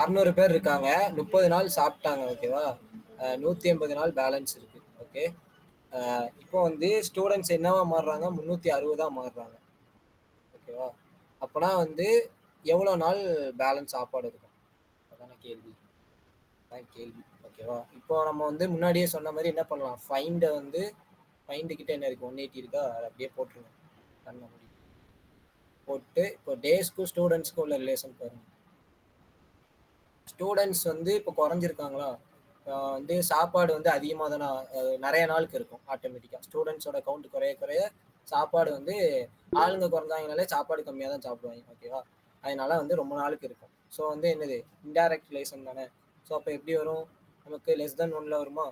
600 பேர் இருக்காங்க, 30 நாள் சாப்பிட்டாங்க. ஓகேவா, 180 நாள் பேலன்ஸ் இருக்கு. ஓகே, இப்போ வந்து ஸ்டூடெண்ட்ஸ் என்னவா மாறுறாங்க, 360 மாறுறாங்க. ஓகேவா, அப்பனா வந்து எவ்வளோ நாள் பேலன்ஸ் சாப்பாடு இருக்கும், அதான கேள்வி. கேள்வி. ஓகேவா, இப்போ நம்ம வந்து முன்னாடியே சொன்ன மாதிரி என்ன பண்ணலாம், ஃபைண்ட் கிட்ட என்ன இருக்கு, 180 இருக்கா, அதை அப்படியே போட்டுருங்க. கண்ண மூடி போட்டு இப்போ டேஸ்க்கும் ஸ்டூடெண்ட்ஸ்க்கும் உள்ள ரிலேஷன் பாருங்க. ஸ்டூடெண்ட்ஸ் வந்து இப்போ குறைஞ்சிருக்காங்களா, வந்து சாப்பாடு வந்து அதிகமாக தானே நிறைய நாளுக்கு இருக்கும். ஆட்டோமேட்டிக்காக ஸ்டூடெண்ட்ஸோட கவுண்ட் குறைய குறைய சாப்பாடு வந்து ஆளுங்க குறைஞ்சாங்கனாலே சாப்பாடு கம்மியாக தான் சாப்பிடுவாங்க. ஓகேவா, அதனால வந்து ரொம்ப நாளுக்கு இருக்கும். ஸோ வந்து என்னது இன்டைரக்ட் ரிலேஷன் தானே. ஸோ அப்போ எப்படி வரும், நமக்கு லெஸ் தென் 1ல வருமா.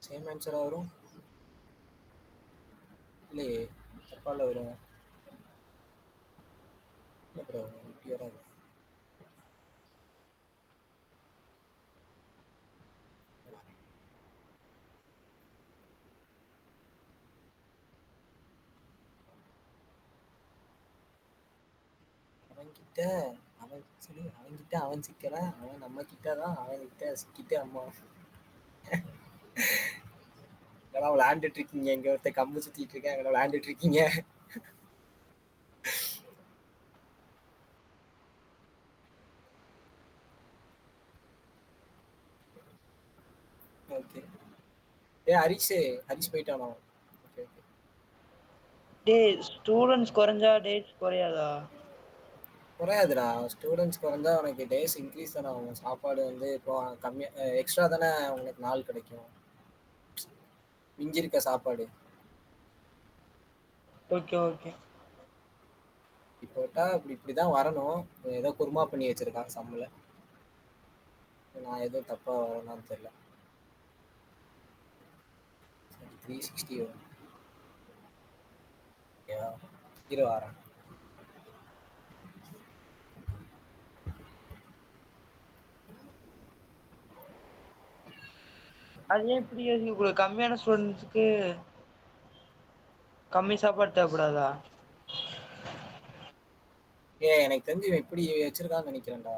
சேம் ஆன்சராக வரும் இல்லையே, தப்பால வரும். இல்லை ப்ரோ, இப்படி வராது. அவன்கிட்ட அவன்கிட்ட அவன் சிக்கல, அவன் நம்ம கிட்ட தான் அவன் கிட்ட சிக்கிட்டு அம்மா இதெல்லாம் விளையாண்டுட்டு இருக்கீங்க, இங்க ஒருத்தர் கம்பு சுத்திட்டு இருக்கேன், அங்கே விளையாண்டுட்டு இருக்கீங்க. ஓகே, ஹரிஷ் போயிட்டானோ. ஓகே ஓகே, டேய் ஸ்டூடெண்ட்ஸ் குறைஞ்சா டேஸ் குறையாதா? குறையாதுடா. ஸ்டூடெண்ட்ஸ் குறைஞ்சா உனக்கு டேஸ் இன்க்ரீஸ் தானே ஆகும். சாப்பாடு வந்து இப்போ கம்மியாக எக்ஸ்ட்ரா தானே உனக்கு நாள் கிடைக்கும், மிஞ்சிருக்க சாப்பாடு. Okay okay. போட்டா இப்படி தான் வரணும். ஏதோ குருமா பண்ணி வச்சிருக்கான் சம்மில், நான் எதுவும் தப்பா வரணும்னு தெரியல. 360 வரும். ஓகேவா, இரு வாரேன். அது ஏன் இப்படி யோசிக்க, கம்மியான ஸ்டூடெண்ட்ஸ்க்கு கம்மி சாப்பாடு தேவைப்படாதா? எனக்கு தெரிஞ்சு இவன் இப்படி வச்சிருக்கான்னு நினைக்கிறேன்டா.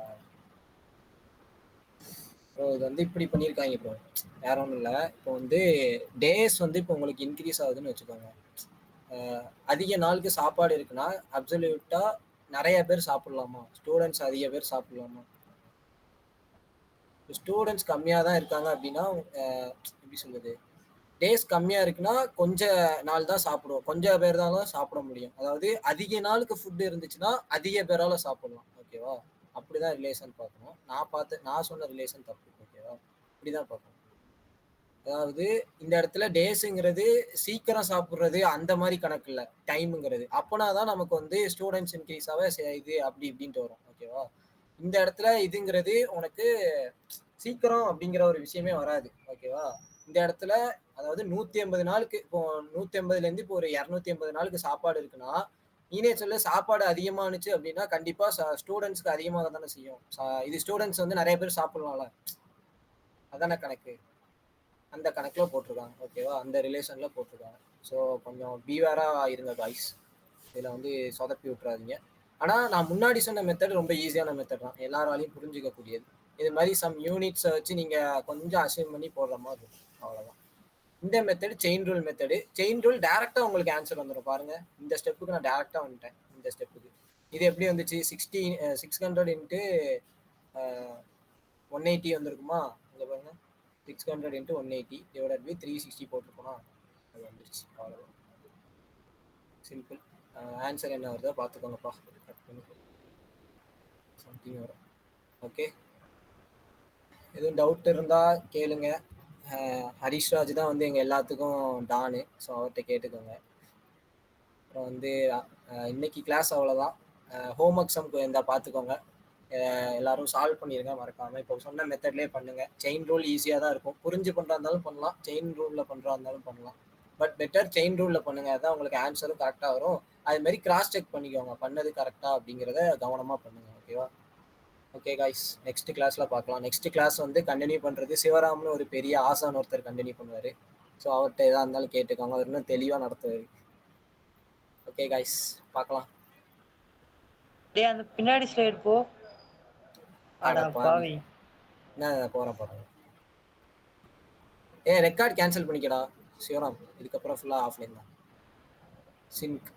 ப்ரோ இது வந்து இப்படி பண்ணியிருக்காங்க ப்ரோ, வேற ஒன்றும் இல்லை. இப்போ வந்து டேஸ் வந்து இப்போ உங்களுக்கு இன்க்ரீஸ் ஆகுதுன்னு வச்சுக்கோங்க. அதிக நாளுக்கு சாப்பாடு இருக்குன்னா அப்சல்யூட்டா நிறைய பேர் சாப்பிடலாமா, ஸ்டூடெண்ட்ஸ் அதிக பேர் சாப்பிடலாமா. ஸ்டூடெண்ட்ஸ் கம்மியாக தான் இருக்காங்க அப்படின்னா எப்படி சொல்லுது, டேஸ் கம்மியாக இருக்குன்னா கொஞ்ச நாள் தான் சாப்பிடுவோம், கொஞ்சம் பேர் தான் சாப்பிட முடியும். அதாவது அதிக நாளுக்கு ஃபுட்டு இருந்துச்சுன்னா அதிக பேரால சாப்பிடலாம். ஓகேவா, அப்படிதான் ரிலேஷன் பார்க்கணும். நான் சொன்ன ரிலேஷன் தப்பு. ஓகேவா, இப்படிதான் பார்க்கணும். அதாவது இந்த இடத்துல டேஸுங்கிறது சீக்கிரம் சாப்பிட்றது அந்த மாதிரி கணக்கு இல்லை, டைமுங்கிறது. அப்போனா தான் நமக்கு வந்து ஸ்டூடெண்ட்ஸ் இன்க்ரீஸாக இது அப்படி இப்படின்ட்டு வரும். ஓகேவா, இந்த இடத்துல இதுங்கிறது உனக்கு சீக்கிரம் அப்படிங்கிற ஒரு விஷயமே வராது. ஓகேவா, இந்த இடத்துல அதாவது 180 நாளுக்கு இப்போ 180லேருந்து இப்போ ஒரு 280 நாளுக்கு சாப்பாடு இருக்குன்னா, நீனே சொல்ல சாப்பாடு அதிகமானுச்சு அப்படின்னா கண்டிப்பா ஸ்டூடெண்ட்ஸ்க்கு அதிகமாக தானே செய்யும். இது ஸ்டூடெண்ட்ஸ் வந்து நிறைய பேர் சாப்பிடலாம்ல, அதான கணக்கு. அந்த கணக்குல போட்டிருக்காங்க. ஓகேவா, அந்த ரிலேஷன்ல போட்டிருக்காங்க. ஸோ கொஞ்சம் பீவேரா இருங்க காய்ஸ், இதில் வந்து சொதப்பி விட்டுறாதீங்க. ஆனால் நான் முன்னாடி சொன்ன மெத்தட் ரொம்ப ஈஸியான மெத்தட் தான், எல்லாராலையும் புரிஞ்சிக்கக்கூடியது. இது மாதிரி சம் யூனிட்ஸை வச்சு நீங்கள் கொஞ்சம் அசைன் பண்ணி போடுற மாதிரி இருக்கும், அவ்வளோதான். இந்த method chain rule method. Chain rule டேரெக்டாக உங்களுக்கு ஆன்சர் வந்துடும் பாருங்க. இந்த ஸ்டெப்புக்கு நான் டேரெக்டாக வந்துட்டேன். இந்த ஸ்டெப்புக்கு இது எப்படி வந்துச்சு, 600 இன்ட்டு 180 வந்திருக்குமா, இங்கே பாருங்க. 600 இன்ட்டு 180 டிவைடட் பை 360 போட்டிருக்கோமா, அது வந்துருச்சு. அவ்வளோதான், சிம்பிள். ஆன்சர் என்ன வருதோ பார்த்துக்கோங்கப்பா. சம்திங் வரும். ஓகே, எதுவும் டவுட் இருந்தால் கேளுங்க. ஹரிஷ்ராஜ் தான் வந்து எங்கள் எல்லாத்துக்கும் டானு, ஸோ அவர்கிட்ட கேட்டுக்கோங்க. அப்புறம் வந்து இன்னைக்கு கிளாஸ் அவ்வளோதான். ஹோம் ஒர்க் சம் இருந்தால் பார்த்துக்கோங்க. எல்லாரும் சால்வ் பண்ணிடுங்க மறக்காமல். இப்போ சொன்ன மெத்தட்லேயே பண்ணுங்கள். செயின் ரூல் ஈஸியாக தான் இருக்கும். புரிஞ்சு பண்ணுறா இருந்தாலும் பண்ணலாம், செயின் ரூலில் பண்ணுறா இருந்தாலும் பண்ணலாம். பட் பெட்டர் செயின் ரூலில் பண்ணுங்கள், அதுதான் உங்களுக்கு ஆன்சரும் கரெக்டாக வரும். அதுமாரி கிராஸ் செக் பண்ணிக்கோங்க பண்ணது கரெக்டாக அப்படிங்கிறத கவனமாக பண்ணுங்கள். ஓகேவா? ஓகே காய்ஸ், நெக்ஸ்ட் கிளாஸில் பார்க்கலாம். நெக்ஸ்ட் கிளாஸ் வந்து கண்டினியூ பண்ணுறது சிவராம்னு ஒரு பெரிய ஆசான் ஒருத்தர் கண்டினியூ பண்ணுவார். ஸோ அவர்கிட்ட எதாக இருந்தாலும் கேட்டுக்கோங்க, அவர் இன்னும் தெளிவாக நடத்துவார். ஓகே காய்ஸ், பார்க்கலாம். டேய் அந்த பின்னாடி ஸ்லைடு போ. அடா பாவி. என்ன போகிறேன். ரெக்கார்ட் கேன்சல் பண்ணிக்கடா சிவராம், இதுக்கப்புறம் ஃபுல்லாக ஆஃப்லைன் தான். சிங்க்